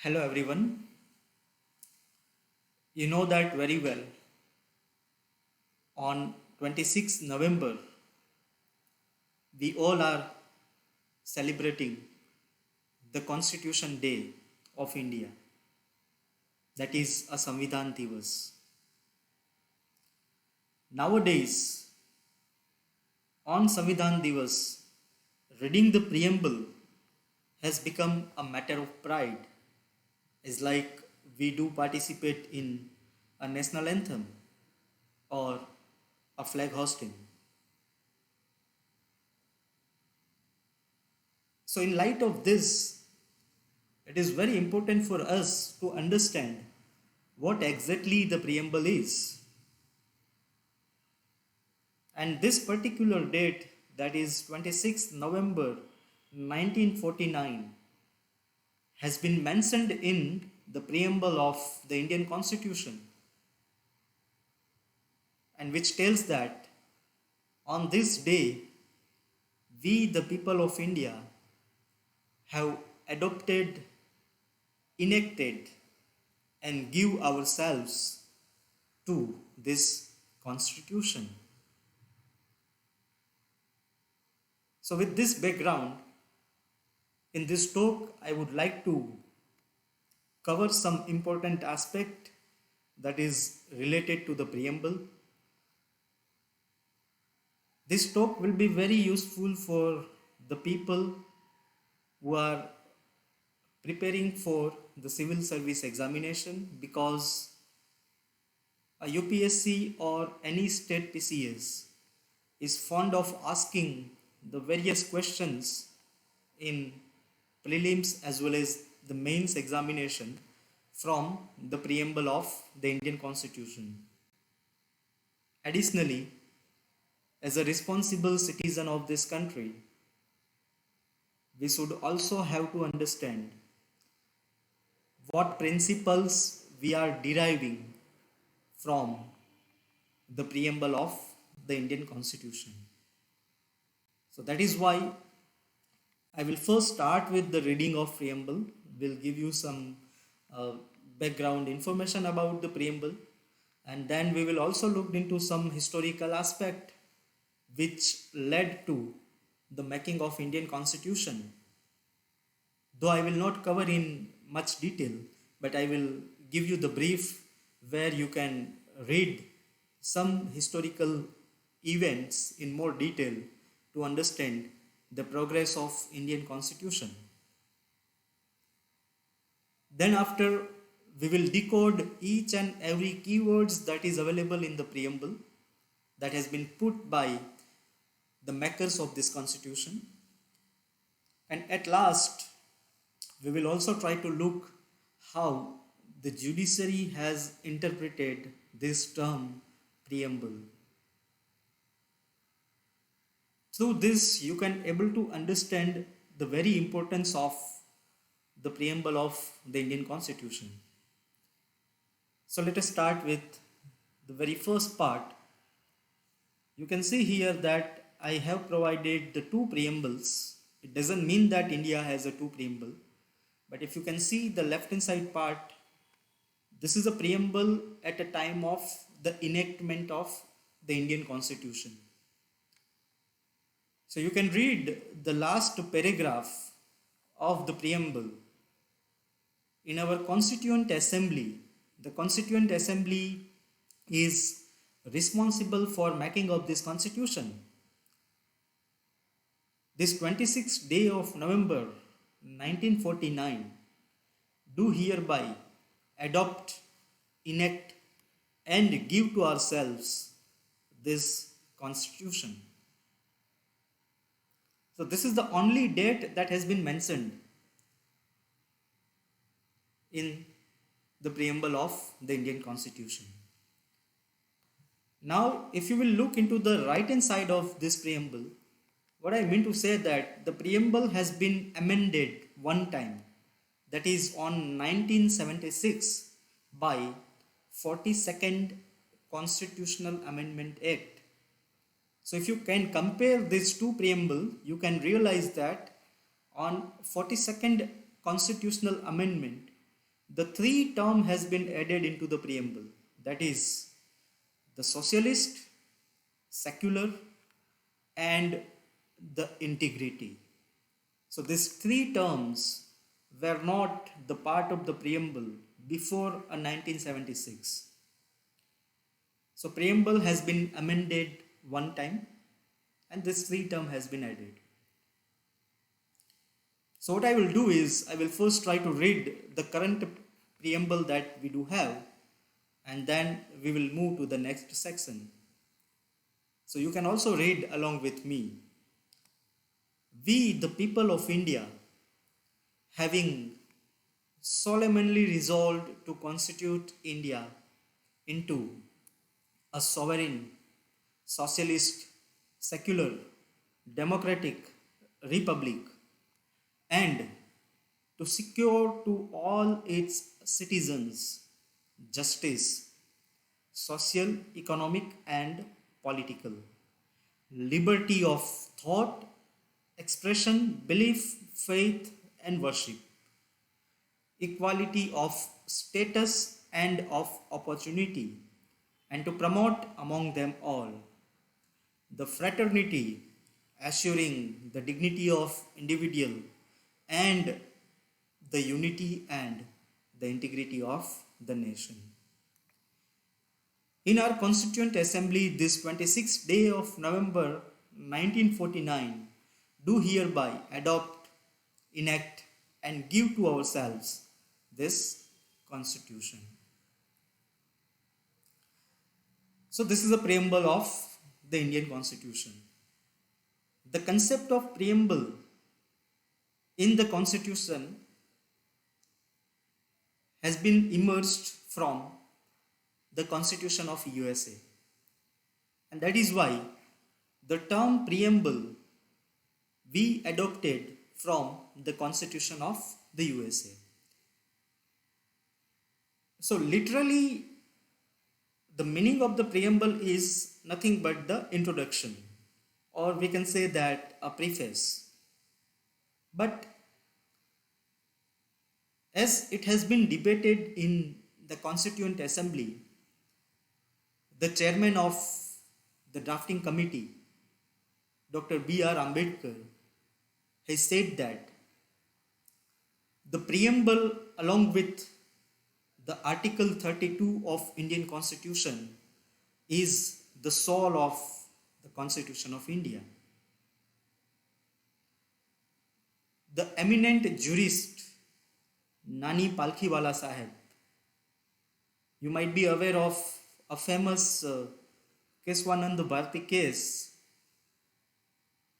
Hello everyone. You know that very well. On 26th November, we all are celebrating the Constitution Day of India. That is a Savidhan Divas. Nowadays, on Savidhan Divas, reading the preamble has become a matter of pride. It's like we do participate in a national anthem or a flag hosting. So, in light of this, it is very important for us to understand what exactly the preamble is. And this particular date, that is 26th November 1949, has been mentioned in the preamble of the Indian Constitution, and which tells that on this day, we, the people of India, have adopted, enacted, and give ourselves to this constitution. So, with this background, in this talk, I would like to cover some important aspect that is related to the preamble. This talk will be very useful for the people who are preparing for the civil service examination, because a UPSC or any state PCS is fond of asking the various questions in prelims as well as the mains examination from the preamble of the Indian Constitution. Additionally, as a responsible citizen of this country, we should also have to understand what principles we are deriving from the preamble of the Indian Constitution. So that is why I will first start with the reading of preamble. Will give you some uh, background information about the preamble, and then we will also look into some historical aspect which led to the making of Indian Constitution. Though I will not cover in much detail, but I will give you the brief where you can read some historical events in more detail to understand the progress of Indian Constitution. Then after, we will decode each and every keywords that is available in the preamble that has been put by the makers of this constitution. And at last, we will also try to look how the judiciary has interpreted this term preamble. Through this, you can able to understand the very importance of the preamble of the Indian Constitution. So let us start with the very first part. You can see here that I have provided the two preambles. It doesn't mean that India has a two preamble, but if you can see the left hand side part, this is a preamble at a time of the enactment of the Indian Constitution. So you can read the last paragraph of the preamble. In our Constituent Assembly, the Constituent Assembly is responsible for making of this constitution. This 26th day of November 1949 do hereby adopt, enact, and give to ourselves this constitution. So this is the only date that has been mentioned in the preamble of the Indian Constitution. Now, if you will look into the right hand side of this preamble, what I mean to say that the preamble has been amended one time, that is on 1976 by 42nd Constitutional Amendment Act. So if you can compare these two preamble, you can realize that on 42nd Constitutional Amendment, the three term has been added into the preamble. That is the socialist, secular, and the integrity. So these three terms were not the part of the preamble before 1976. So preamble has been amended one time and this three term has been added. So what I will do is I will first try to read the current preamble that we do have and then we will move to the next section. So you can also read along with me. We, the people of India, having solemnly resolved to constitute India into a sovereign, socialist, secular, democratic republic and to secure to all its citizens justice, social, economic, and political, liberty of thought, expression, belief, faith, and worship, equality of status and of opportunity, and to promote among them all the fraternity, assuring the dignity of individual and the unity and the integrity of the nation. In our Constituent Assembly this 26th day of November 1949, do hereby adopt, enact, and give to ourselves this Constitution. So, this is a preamble of the Indian Constitution. The concept of preamble in the Constitution has been emerged from the Constitution of USA. And that is why the term preamble we adopted from the Constitution of the USA. So literally the meaning of the preamble is nothing but the introduction, or we can say that a preface. But as it has been debated in the Constituent Assembly, the chairman of the drafting committee, Dr. B.R. Ambedkar, has said that the preamble along with the Article 32 of Indian Constitution is the soul of the Constitution of India. The eminent jurist Nani Palkhiwala Sahib, you might be aware of a famous Keswanand Bharti case,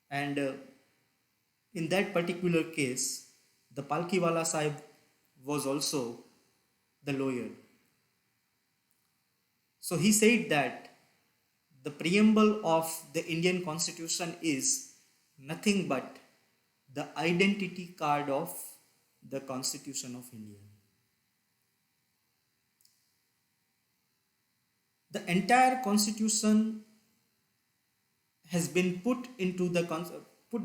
and in that particular case, the Palkhiwala Sahib was also the lawyer. So he said that the preamble of the Indian Constitution is nothing but the identity card of the Constitution of India. The entire Constitution has been put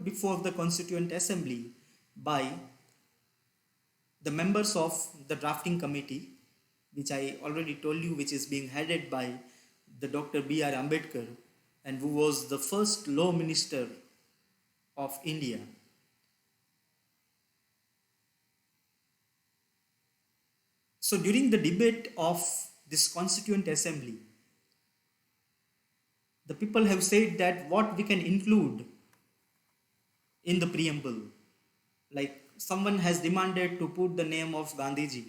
before the Constituent Assembly by the members of the drafting committee, which I already told you, which is being headed by the Dr. B.R. Ambedkar, and who was the first law minister of India. So during the debate of this Constituent Assembly, the people have said that what we can include in the preamble, like someone has demanded to put the name of Gandhiji,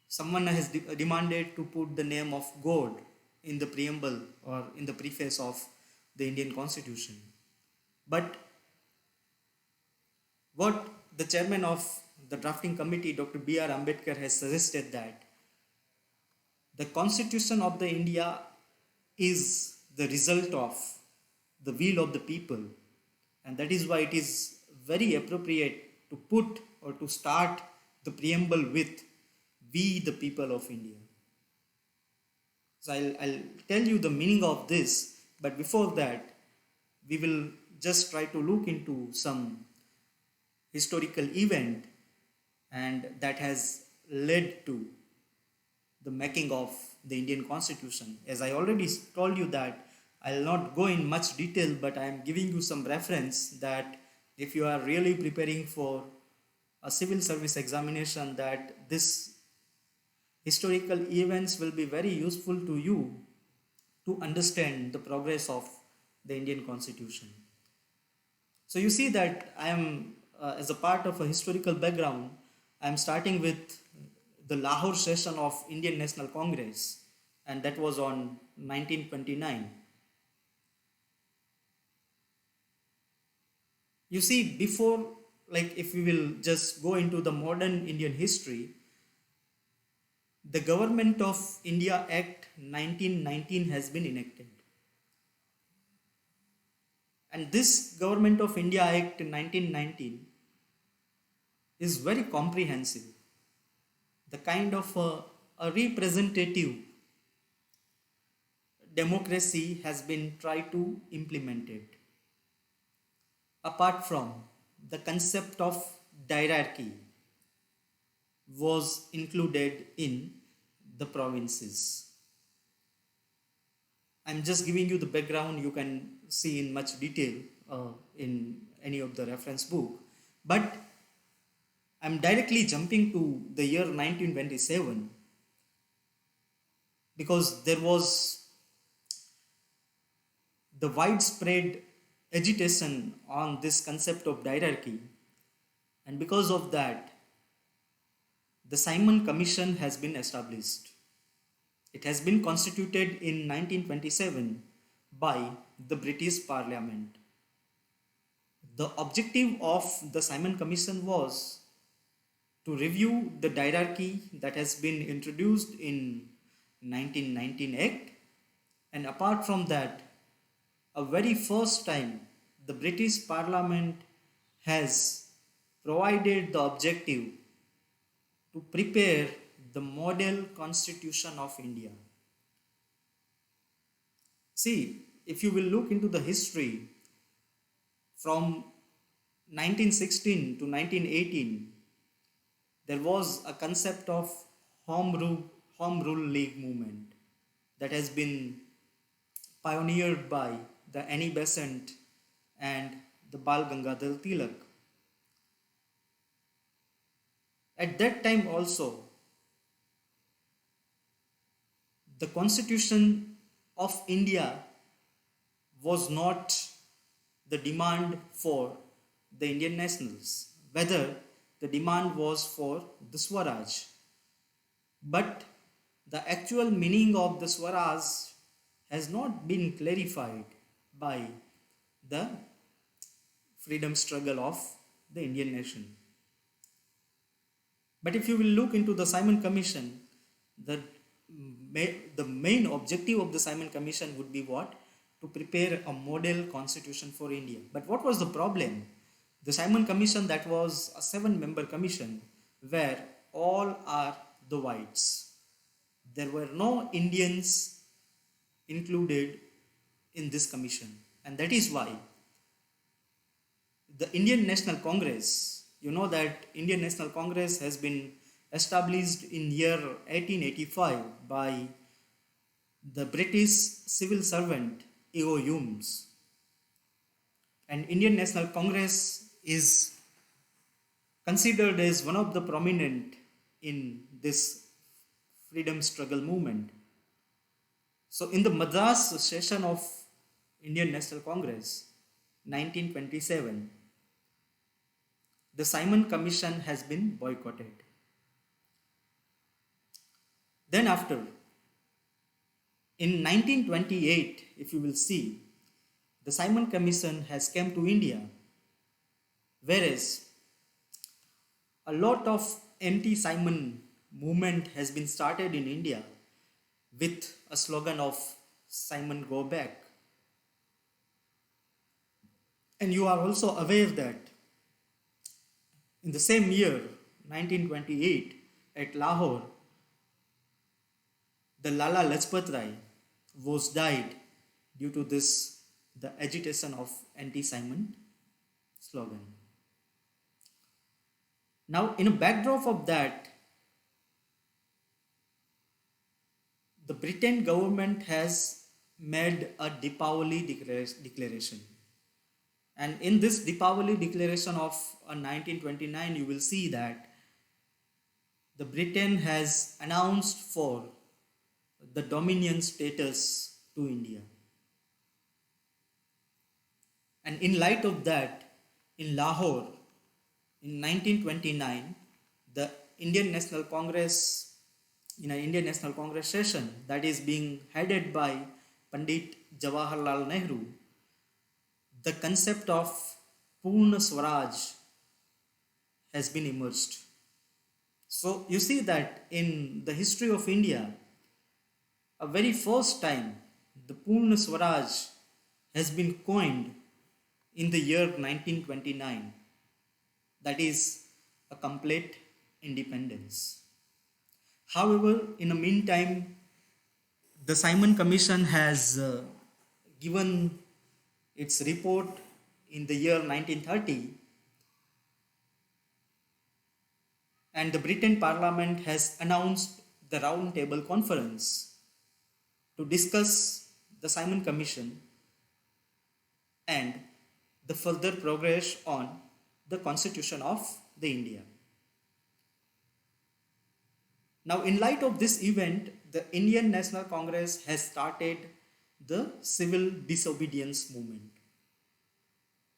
someone has demanded to put the name of God in the preamble or in the preface of the Indian Constitution. But what the chairman of the drafting committee, Dr. B.R. Ambedkar, has suggested that the Constitution of the India is the result of the will of the people, and that is why it is very appropriate to put or to start the preamble with "We the people of India." So I'll tell you the meaning of this, but before that we will just try to look into some historical event and that has led to the making of the Indian Constitution. As I already told you that I'll not go in much detail, but I am giving you some reference that if you are really preparing for a civil service examination, that this historical events will be very useful to you to understand the progress of the Indian Constitution. So you see that I am, as a part of a historical background, I am starting with the Lahore session of Indian National Congress, and that was on 1929. You see, before, like if we will just go into the modern Indian history, the Government of India Act 1919 has been enacted. And this Government of India Act 1919 is very comprehensive. The kind of a representative democracy has been tried to implement it. Apart from the concept of hierarchy was included in the provinces. I'm just giving you the background, you can see in much detail in any of the reference book. But I'm directly jumping to the year 1927 because there was the widespread agitation on this concept of hierarchy, and because of that, the Simon Commission has been established. It has been constituted in 1927 by the British Parliament. The objective of the Simon Commission was to review the hierarchy that has been introduced in 1919 Act, and apart from that, a very first time the British Parliament has provided the objective to prepare the model constitution of India. See, if you will look into the history from 1916 to 1918, there was a concept of Home Rule League movement that has been pioneered by the Annie Besant and the Bal Gangadhar Tilak. At that time also, the Constitution of India was not the demand for the Indian nationals, whether the demand was for the Swaraj. But the actual meaning of the Swaraj has not been clarified by the freedom struggle of the Indian nation. But if you will look into the Simon Commission, the main objective of the Simon Commission would be what? To prepare a model constitution for India. But what was the problem? The Simon Commission, that was a 7-member commission where all are the whites. There were no Indians included in this commission, and that is why the Indian National Congress, you know that Indian National Congress has been established in year 1885 by the British civil servant E.O. Humes, and Indian National Congress is considered as one of the prominent in this freedom struggle movement. So in the Madras session of Indian National Congress 1927, the Simon Commission has been boycotted. Then after, in 1928, if you will see, the Simon Commission has come to India, whereas a lot of anti-Simon movement has been started in India with a slogan of Simon Go Back. And you are also aware that in the same year, 1928, at Lahore, the Lala Lajpat Rai was died due to the agitation of anti-Simon slogan. Now, in a backdrop of that, the Britain government has made a Deepavali declaration. And in this Deepavali declaration of 1929, you will see that the Britain has announced for the dominion status to India. And in light of that, in Lahore, in 1929, the Indian National Congress, in an Indian National Congress session that is being headed by Pandit Jawaharlal Nehru, the concept of Purna Swaraj has been emerged. So you see that in the history of India, a very first time the Purna Swaraj has been coined in the year 1929. That is a complete independence. However, in the meantime, the Simon Commission has given its report in the year 1930, and the Britain Parliament has announced the Round Table Conference to discuss the Simon Commission and the further progress on the Constitution of the India. Now, in light of this event, the Indian National Congress has started the civil disobedience movement.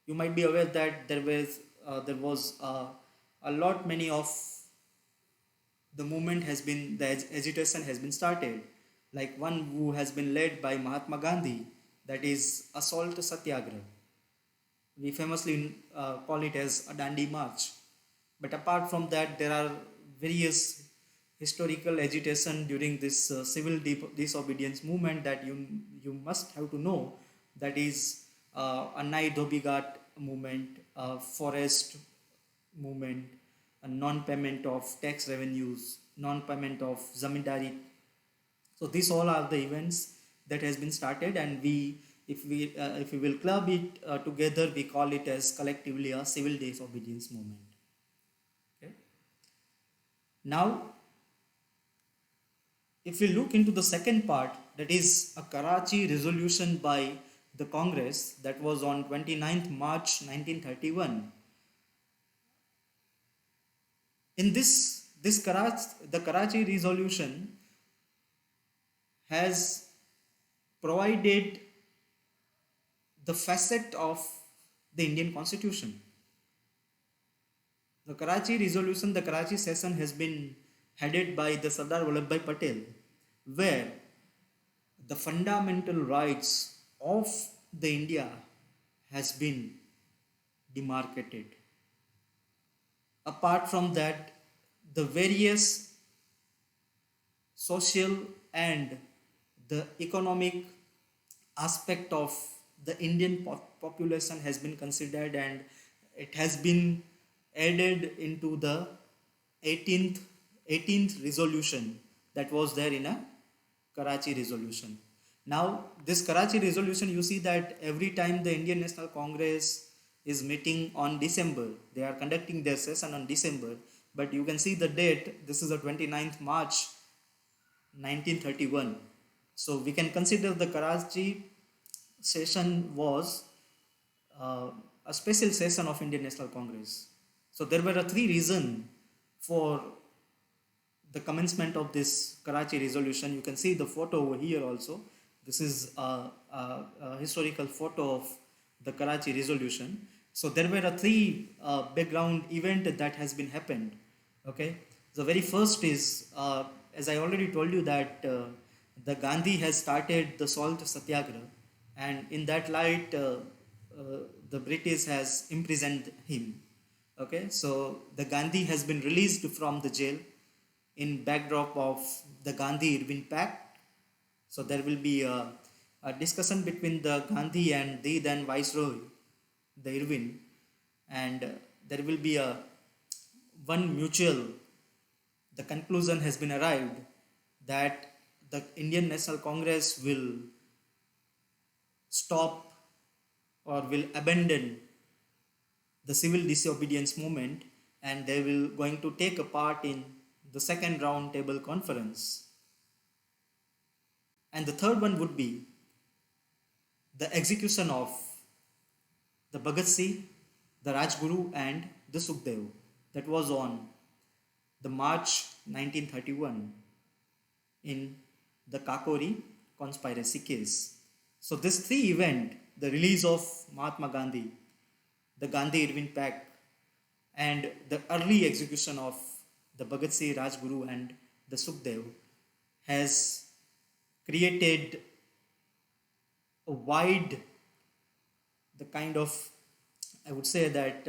You might be aware that there was a lot many of the movement has been, the agitation has been started, like one who has been led by Mahatma Gandhi, that is Assault Satyagraha. We famously call it as a Dandi March. But apart from that, there are various historical agitation during this civil disobedience movement that you must have to know. That is Annai Dhobighat movement, forest movement, a non-payment of tax revenues, non-payment of zamindari. So these all are the events that has been started, and if we will club it together, we call it as collectively a civil disobedience movement. Okay. Now, if we look into the second part, that is a Karachi resolution by the Congress that was on 29th March 1931. In the Karachi resolution has provided the facet of the Indian Constitution. The Karachi resolution, the Karachi session has been headed by the Sardar Vallabhbhai Patel, where the fundamental rights of the India has been demarcated. Apart from that, the various social and the economic aspect of the Indian population has been considered, and it has been added into the 18th resolution that was there in a Karachi resolution. Now, this Karachi resolution, you see that every time the Indian National Congress is meeting on December, they are conducting their session on December, but you can see the date, this is the 29th March 1931. So we can consider the Karachi session was a special session of Indian National Congress. So there were three reasons for the commencement of this Karachi resolution. You can see the photo over here also. This is a historical photo of the Karachi resolution. So there were three background event that has been happened. Okay. The very first is, as I already told you, that the Gandhi has started the salt satyagraha, and in that light, the British has imprisoned him. Okay, so the Gandhi has been released from the jail in backdrop of the Gandhi-Irwin Pact. So there will be a discussion between the Gandhi and the then Viceroy, the Irwin, and there will be one mutual. The conclusion has been arrived that the Indian National Congress will stop or will abandon the civil disobedience movement, and they will going to take a part in the second round table conference. And the third one would be the execution of the Bhagat Singh, the Rajguru, and the Sukhdev. That was on the March 1931 in the Kakori conspiracy case. So this three event, the release of Mahatma Gandhi, the Gandhi-Irwin Pact, and the early execution of the Bhagat Singh, Rajguru, and the Sukhdev, has created a wide, the kind of, I would say that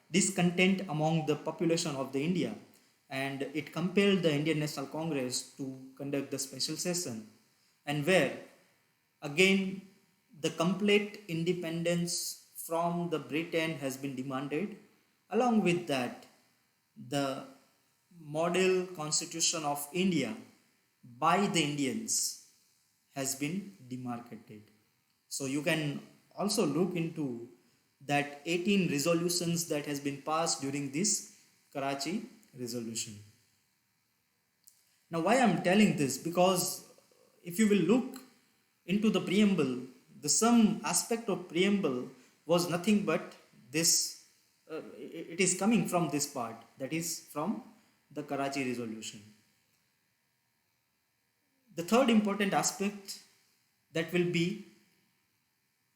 discontent among the population of the India, and it compelled the Indian National Congress to conduct the special session, and where again the complete independence from the Britain has been demanded. Along with that, the model constitution of India by the Indians has been demarcated. So you can also look into that 18 resolutions that has been passed during this Karachi resolution. Now why I am telling this? Because if you will look into the preamble, the some aspect of preamble was nothing but this, it is coming from this part, that is from the Karachi resolution. The third important aspect, that will be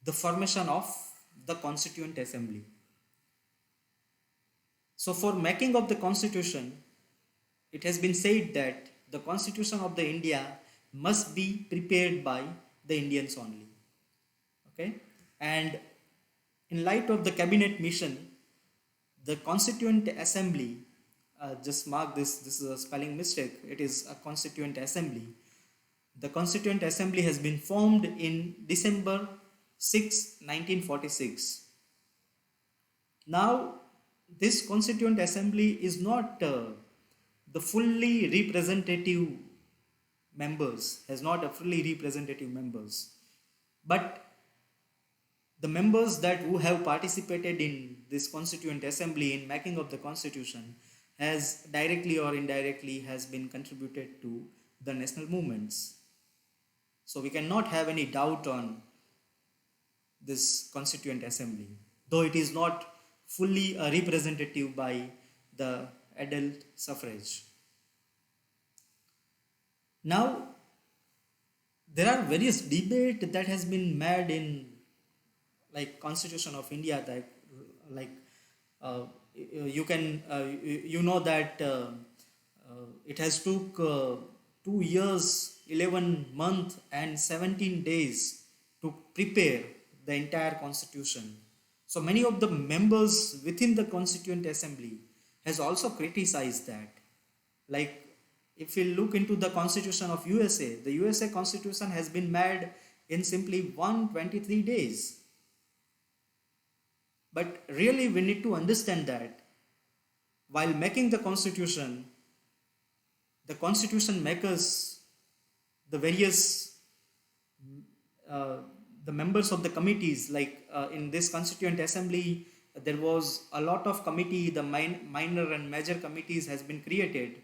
the formation of the Constituent Assembly. So for making of the constitution, it has been said that the constitution of the India must be prepared by the Indians only. Okay, and in light of the cabinet mission, the Constituent Assembly, just mark this is a spelling mistake, it is a Constituent Assembly. The Constituent Assembly has been formed in December 6, 1946. Now, this Constituent Assembly is not the fully representative members, has not a fully representative members, but the members that who have participated in this Constituent Assembly in making of the Constitution has directly or indirectly has been contributed to the national movements. So we cannot have any doubt on this Constituent Assembly, though it is not fully representative by the adult suffrage. Now, there are various debate that has been made in like Constitution of India, that like you can you know that it has took 2 years, 11 months and 17 days to prepare the entire constitution. So many of the members within the Constituent Assembly has also criticized that. Like if we look into the Constitution of USA, the USA Constitution has been made in simply 123 days. But really we need to understand that while making the constitution makers, the various the members of the committees, like in this Constituent Assembly, there was a lot of committee, the minor and major committees has been created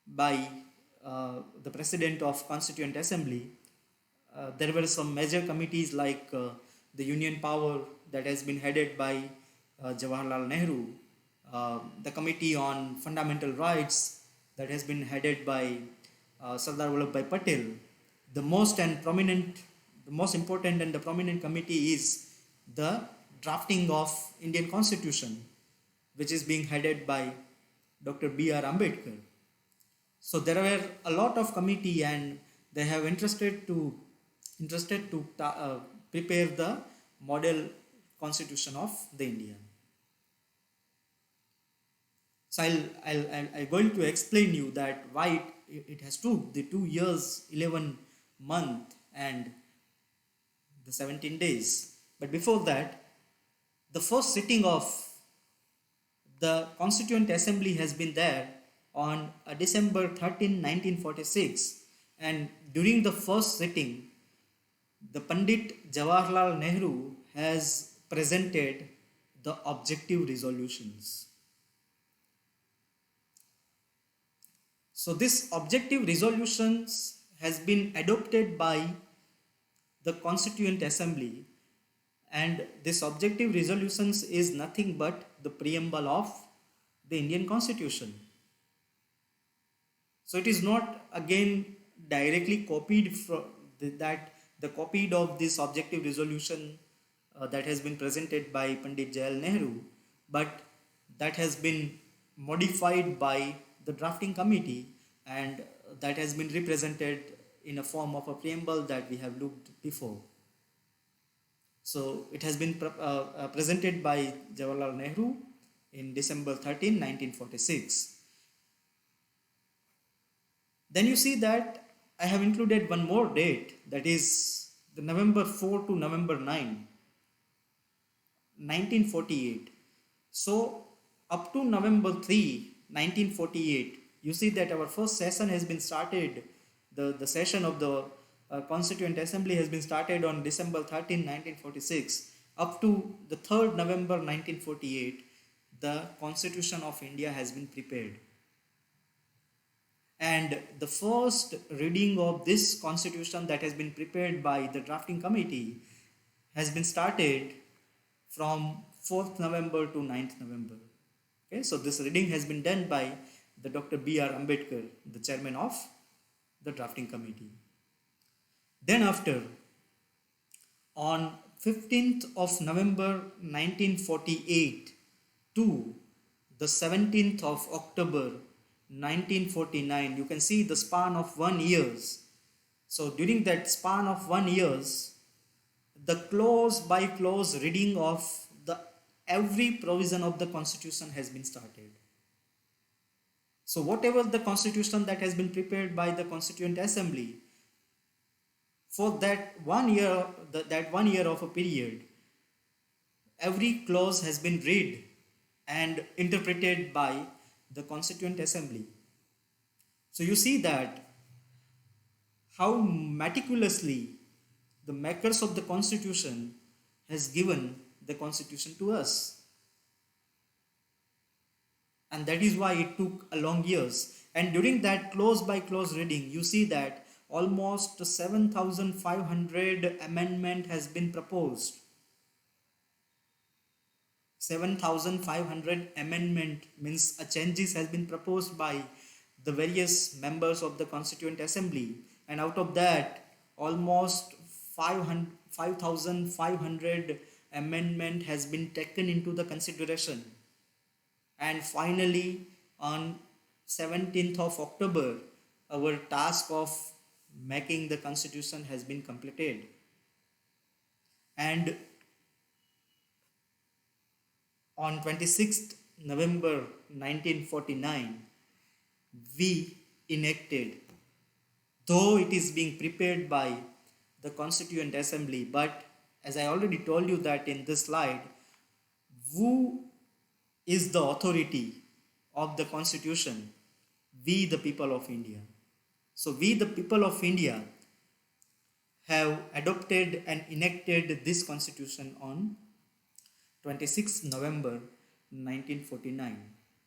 by the president of Constituent Assembly. There were some major committees like the Union Power, that has been headed by Jawaharlal Nehru, the Committee on Fundamental Rights, that has been headed by Sardar Vallabhbhai Patel. The most important and the prominent committee is the drafting of Indian Constitution, which is being headed by Dr. B.R. Ambedkar. So there were a lot of committee, and they have interested to prepare the model constitution of the India. So I'm going to explain you that why it has took the 2 years, 11 months and the 17 days. But before that, the first sitting of the Constituent Assembly has been there on December 13, 1946, and during the first sitting, the Pandit Jawaharlal Nehru has presented the objective resolutions. So these objective resolutions has been adopted by the Constituent Assembly, and this objective resolutions is nothing but the preamble of the Indian Constitution. So it is not again directly copied from the copied of this objective resolution that has been presented by Pandit Jawaharlal Nehru, but that has been modified by the drafting committee, and that has been represented in a form of a preamble that we have looked before. So it has been presented by Jawaharlal Nehru in December 13, 1946. Then you see that I have included one more date, that is the November 4 to November 9, 1948. So up to November 3, 1948, you see that our first session has been started. The session of the Constituent Assembly has been started on December 13, 1946. Up to the 3rd November 1948, the Constitution of India has been prepared. And the first reading of this constitution that has been prepared by the drafting committee has been started from 4th November to 9th November. Okay, so this reading has been done by the Dr. B.R. Ambedkar, the chairman of the drafting committee. Then after, on 15th of November 1948 to the 17th of October 1949, you can see the span of 1 year. So during that span of 1 year, the clause by clause reading of the every provision of the constitution has been started. So whatever the constitution that has been prepared by the Constituent Assembly, for that 1 year, that 1 year of a period, every clause has been read and interpreted by the Constituent Assembly. So you see that how meticulously the makers of the Constitution has given the Constitution to us. And that is why it took a long years. And during that clause by clause reading, you see that almost 7,500 amendment has been proposed. 7,500 amendment means a changes has been proposed by the various members of the Constituent Assembly, and out of that almost 5,500 amendment has been taken into the consideration, and finally on 17th of October our task of making the constitution has been completed. And on 26th November 1949, we enacted, though it is being prepared by the Constituent Assembly, but as I already told you that in this slide, who is the authority of the Constitution? We, the people of India. So we, the people of India, have adopted and enacted this Constitution on 26th November 1949,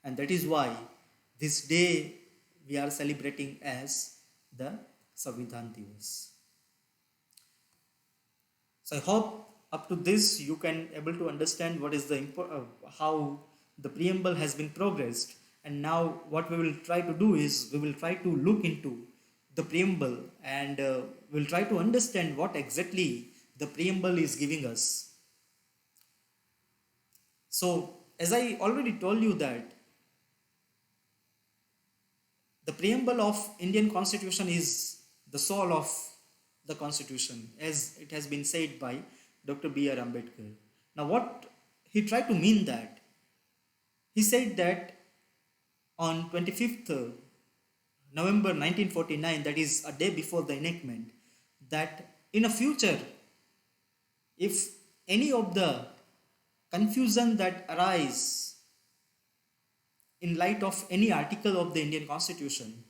and that is why this day we are celebrating as the Savidhan Divas. So I hope up to this you can able to understand what is the how the preamble has been progressed, and now what we will try to do is we will try to look into the preamble and we'll try to understand what exactly the preamble is giving us. So, as I already told you that the preamble of Indian Constitution is the soul of the Constitution, as it has been said by Dr. B.R. Ambedkar. Now, what he tried to mean that? He said that on 25th November 1949, that is a day before the enactment, that in a future, if any of the confusion that arise in light of any article of the Indian Constitution,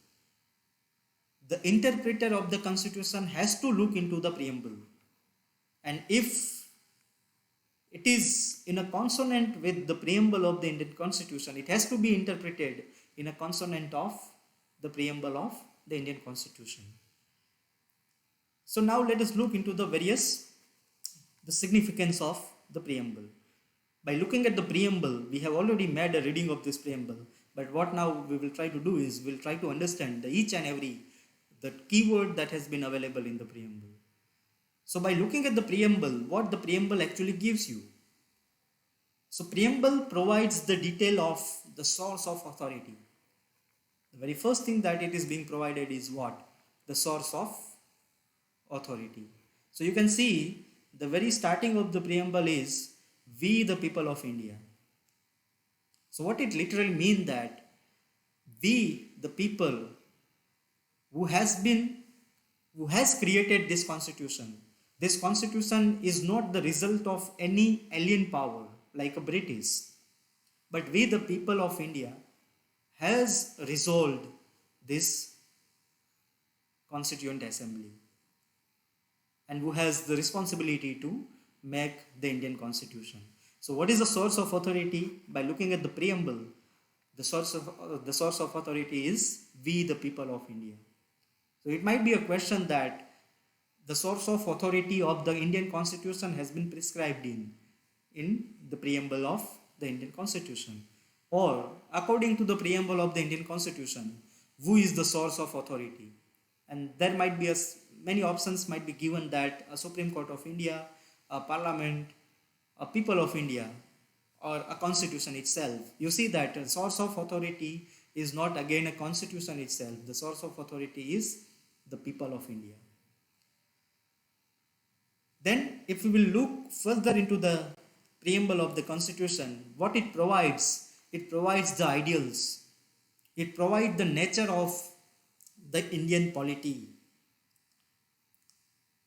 the interpreter of the Constitution has to look into the preamble. And if it is in a consonant with the preamble of the Indian Constitution, it has to be interpreted in a consonant of the preamble of the Indian Constitution. So now let us look into the significance of the preamble. By looking at the preamble, we have already made a reading of this preamble. But what now we will try to do is we'll try to understand each and every the keyword that has been available in the preamble. So by looking at the preamble, what the preamble actually gives you. So preamble provides the detail of the source of authority. The very first thing that it is being provided is what? The source of authority. So you can see the very starting of the preamble is we the people of India. So what it literally means that we the people who has created this constitution. This constitution is not the result of any alien power like a British, but we the people of India has resolved this constituent assembly and who has the responsibility to make the Indian constitution. So what is the source of authority? By looking at the preamble, the source of authority is we the people of India. So it might be a question that the source of authority of the Indian constitution has been prescribed in the preamble of the Indian constitution, or according to the preamble of the Indian constitution, who is the source of authority? And there might be many options might be given, that a Supreme Court of India, a parliament, a people of India, or a constitution itself. You see that the source of authority is not again a constitution itself. The source of authority is the people of India. Then if we will look further into the preamble of the constitution, what it provides the ideals. It provides the nature of the Indian polity.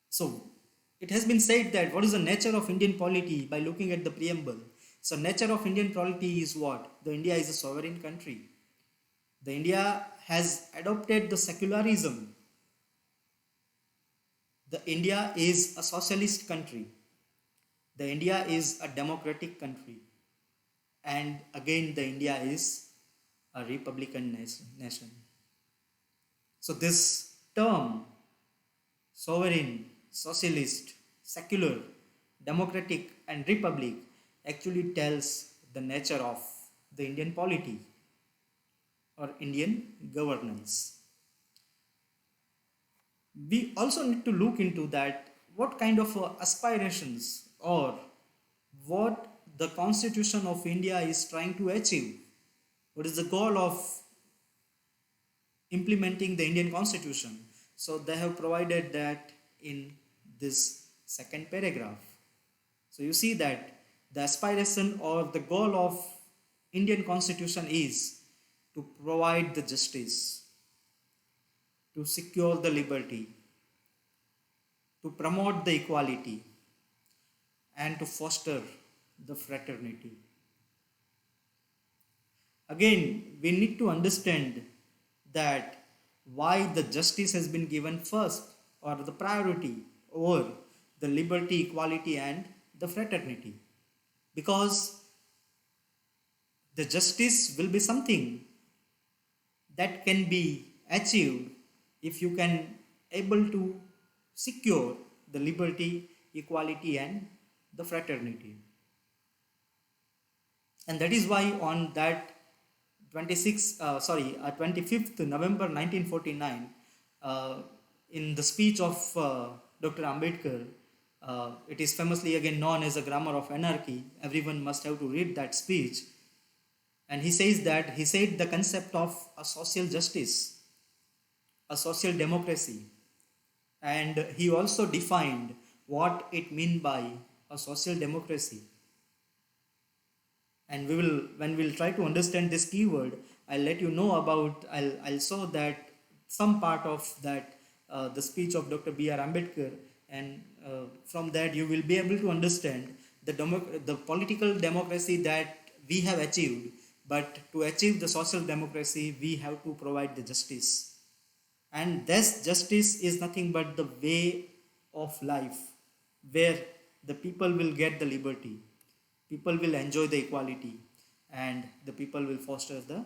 So it has been said that what is the nature of Indian polity by looking at the preamble. So nature of Indian polity is what? The India is a sovereign country. The India has adopted the secularism. The India is a socialist country. The India is a democratic country. And again, the India is a republican nation. So this term, sovereign, socialist, secular, democratic and republic, actually tells the nature of the Indian polity or Indian governance. We also need to look into that what kind of aspirations or what the Constitution of India is trying to achieve. What is the goal of implementing the Indian Constitution? So they have provided that in this second paragraph. So you see that the aspiration or the goal of Indian Constitution is to provide the justice, to secure the liberty, to promote the equality, and to foster the fraternity. Again, we need to understand that why the justice has been given first or the priority over the liberty, equality, and the fraternity. Because the justice will be something that can be achieved if you can able to secure the liberty, equality, and the fraternity. And that is why on that 25th November 1949, in the speech of Dr. Ambedkar, it is famously again known as a Grammar of Anarchy. Everyone must have to read that speech. And he said the concept of a social justice, a social democracy, and he also defined what it means by a social democracy. And when we'll try to understand this keyword, I'll show that some part of that the speech of Dr. B.R. Ambedkar, and from that you will be able to understand the political democracy that we have achieved. But to achieve the social democracy, we have to provide the justice. And this justice is nothing but the way of life where the people will get the liberty, people will enjoy the equality, and the people will foster the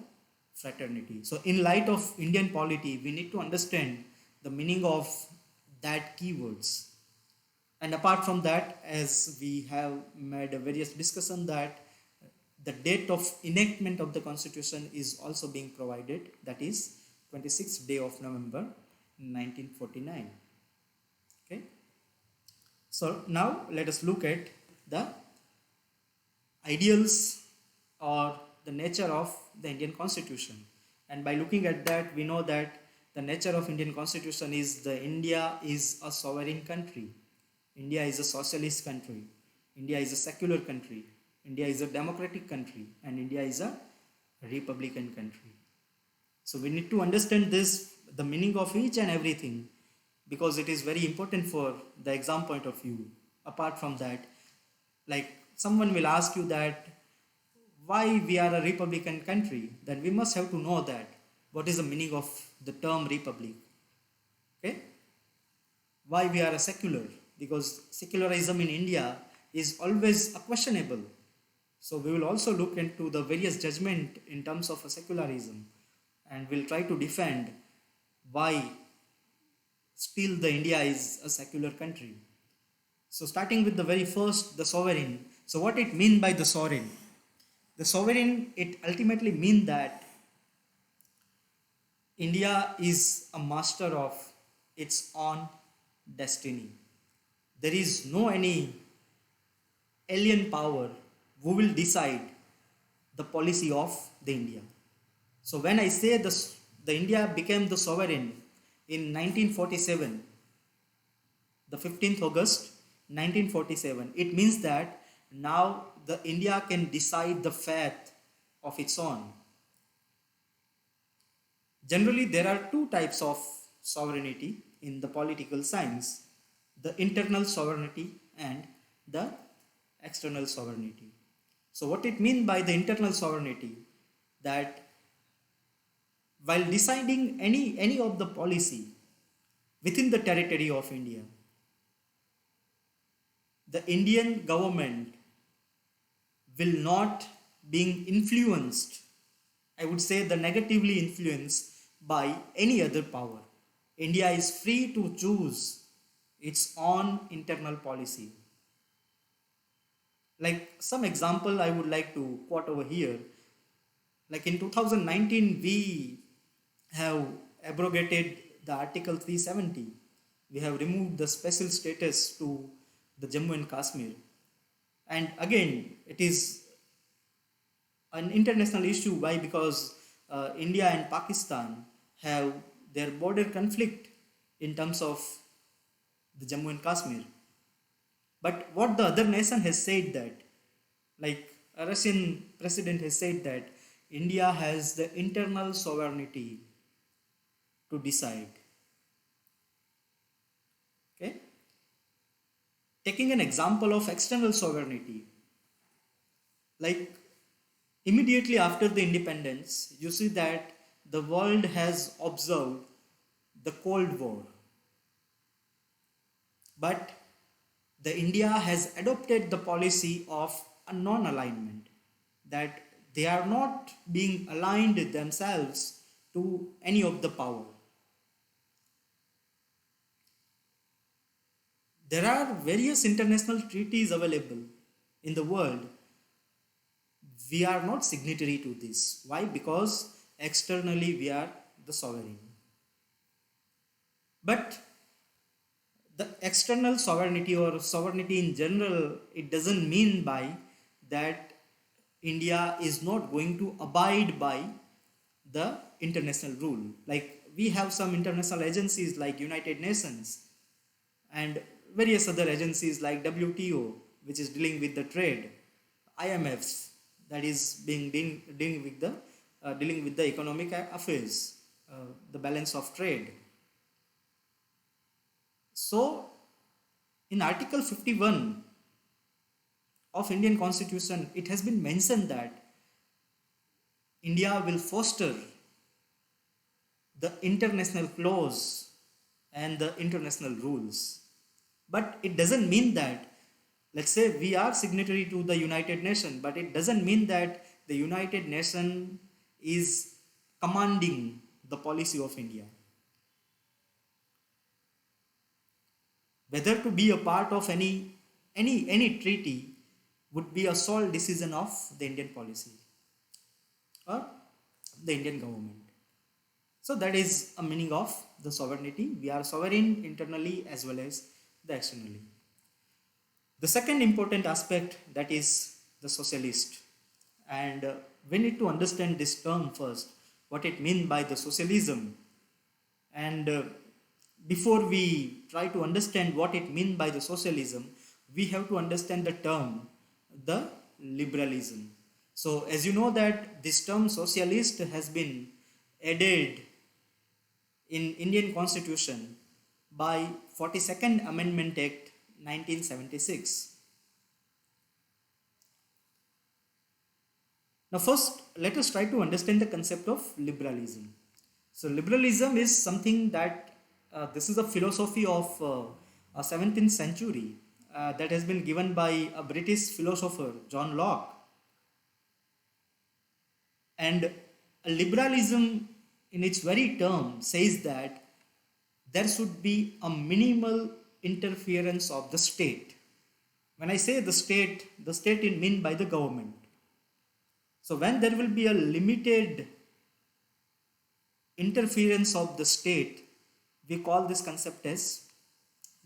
fraternity. So in light of Indian polity, we need to understand the meaning of that keywords. And apart from that, as we have made a various discussion, that the date of enactment of the constitution is also being provided, that is 26th day of November 1949. Okay, so now let us look at the ideals or the nature of the Indian constitution. And by looking at that, we know that the nature of Indian constitution is the India is a sovereign country, India is a socialist country, India is a secular country, India is a democratic country, and India is a republican country. So we need to understand this, the meaning of each and everything, because it is very important for the exam point of view. Apart from that, like someone will ask you that why we are a republican country, then we must have to know that what is the meaning of the term republic. Okay, why we are a secular, because secularism in India is always a questionable. So we will also look into the various judgment in terms of a secularism, and we'll try to defend why still the India is a secular country. So starting with the very first, the sovereign. So what it mean by the sovereign? The sovereign, it ultimately mean that India is a master of its own destiny. There is no any alien power who will decide the policy of the India. So when I say the India became the sovereign in 1947, the 15th August 1947, it means that now the India can decide the fate of its own. Generally, there are two types of sovereignty in the political science: the internal sovereignty and the external sovereignty. So what it means by the internal sovereignty, that while deciding any of the policy within the territory of India, the Indian government will not being influenced, I would say the negatively influenced by any other power. India is free to choose its own internal policy. Like some example I would like to quote over here. Like in 2019, we have abrogated the Article 370. We have removed the special status to the Jammu and Kashmir. And again, it is an international issue. Why? Because India and Pakistan have their border conflict in terms of the Jammu and Kashmir. But what the other nation has said that, like a Russian president has said that India has the internal sovereignty to decide. Okay? Taking an example of external sovereignty, like immediately after the independence, you see that the world has observed the Cold War. But the India has adopted the policy of a non-alignment, that they are not being aligned themselves to any of the power. There are various international treaties available in the world. We are not signatory to this. Why? Because externally we are the sovereign. But the external sovereignty or sovereignty in general, it doesn't mean by that India is not going to abide by the international rule. Like we have some international agencies like United Nations and various other agencies like WTO, which is dealing with the trade, IMFs, that is dealing with the economic affairs, the balance of trade. So, in Article 51 of Indian Constitution, it has been mentioned that India will foster the international clause and the international rules. But it doesn't mean that, let's say we are signatory to the United Nations, but it doesn't mean that the United Nations is commanding the policy of India. Whether to be a part of any treaty would be a sole decision of the Indian policy or the Indian government. So that is a meaning of the sovereignty. We are sovereign internally as well as the externally. The second important aspect, that is the socialist. And we need to understand this term first, what it means by the socialism. And before we try to understand what it means by the socialism, we have to understand the term, the liberalism. So as you know that this term socialist has been added in Indian Constitution by 42nd Amendment Act 1976. Now first let us try to understand the concept of liberalism. So liberalism is something that this is a philosophy of a 17th century that has been given by a British philosopher John Locke. And liberalism in its very term says that there should be a minimal interference of the state. When I say the state is meant by the government. So when there will be a limited interference of the state, we call this concept as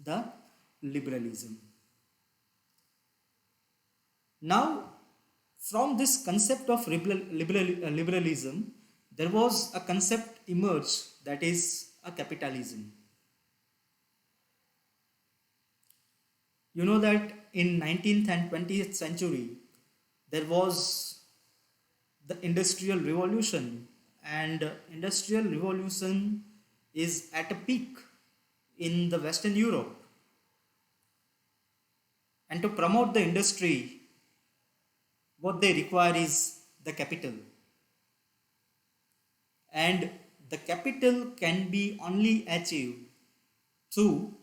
the liberalism. Now, from this concept of liberalism, there was a concept emerged, that is a capitalism. You know that in 19th and 20th century, there was the Industrial Revolution, and Industrial Revolution is at a peak in the Western Europe. And to promote the industry, what they require is the capital. And the capital can be only achieved through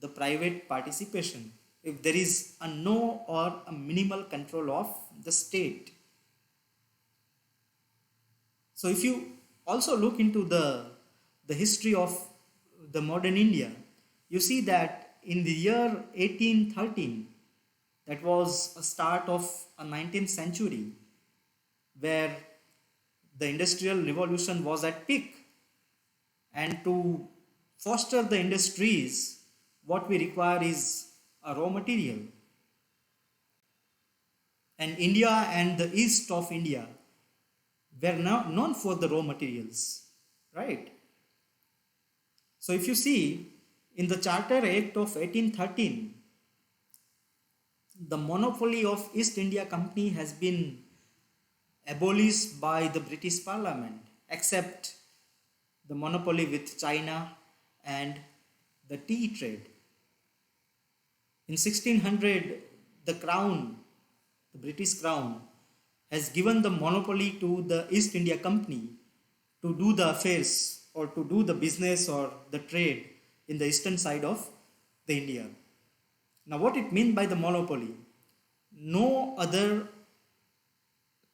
the private participation if there is a no or a minimal control of the state. So if you also look into the history of the modern India, you see that in the year 1813, that was a start of a 19th century where the Industrial Revolution was at peak. And to foster the industries, what we require is a raw material. And India and the east of India were now known for the raw materials, right? So if you see in the Charter Act of 1813, the monopoly of East India Company has been abolished by the British Parliament, except the monopoly with China and the tea trade. In 1600, the Crown, the British Crown, has given the monopoly to the East India Company to do the affairs or to do the business or the trade in the eastern side of the India. Now what it means by the monopoly? No other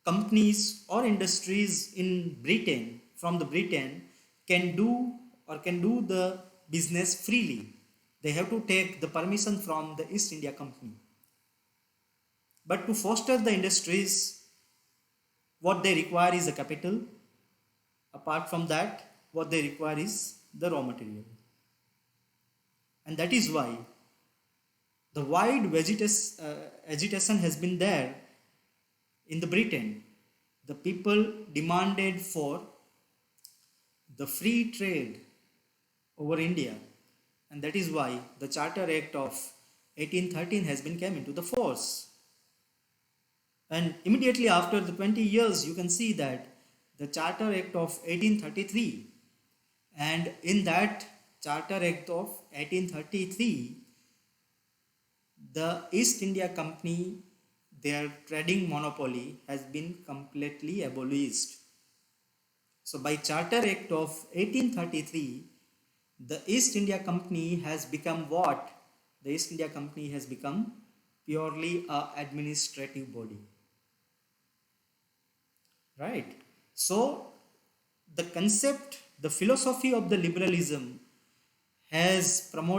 companies or industries in Britain, from the Britain, can do the business freely. They have to take the permission from the East India Company. But to foster the industries, what they require is a capital. Apart from that, what they require is the raw material. And that is why the wide agitation has been there in the Britain. The people demanded for the free trade over India. And that is why the Charter Act of 1813 has been came into the force. And immediately after the 20 years, you can see that the Charter Act of 1833, and in that Charter Act of 1833, the East India Company, their trading monopoly has been completely abolished. So by Charter Act of 1833, the East India Company has become what? The East India Company has become purely an administrative body. Right? So the concept, the philosophy of the liberalism has promoted